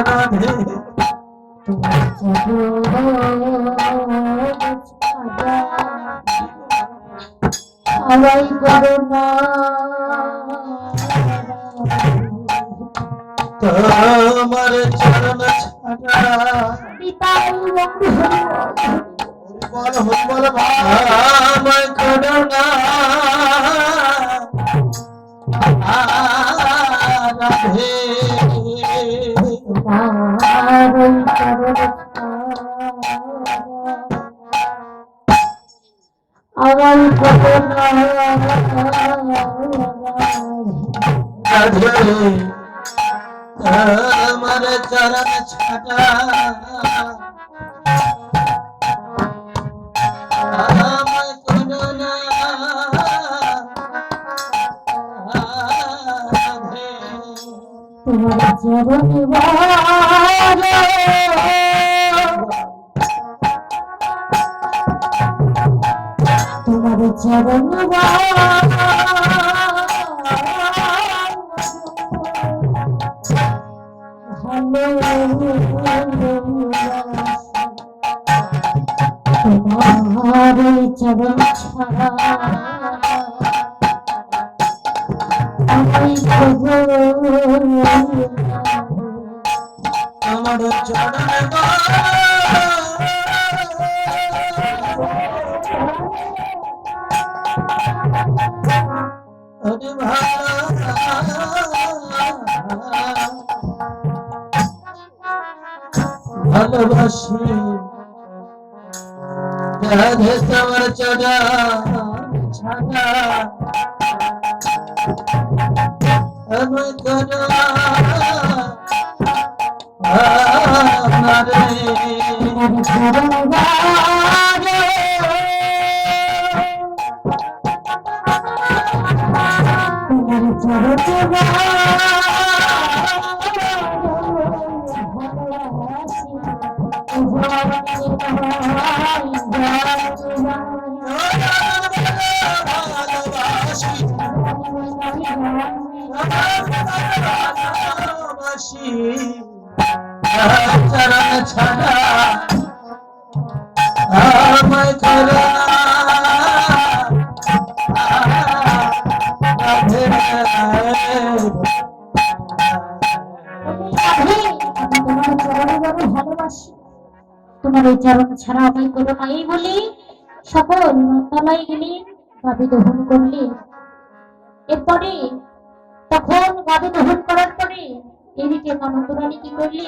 রাধে আমায় করো না তোমার চরণ ছাড়া পিতাই বন্ধু বল বল আমায় করো না রাধে আমার করো না রাধে তোমার চরণ ছাড়া আমায় করো না রাধে তোমার চরণ তোমার চরণ তোমার চরণ ছাড়া আমি আমার চরণ ভালোবাসি রাধে তোমার চরণ ছাড়া আমি করো ভালোবাসি চরণ ছাড়া আমায় করো তোমার এই চরণ ছাড়া আমায় করো না এই বলি সকল তলায় গেলে গাভী দহন করলে এরপরে তখন গাভী দহন করার পরে এদিকে কানন্দরানী কি করলে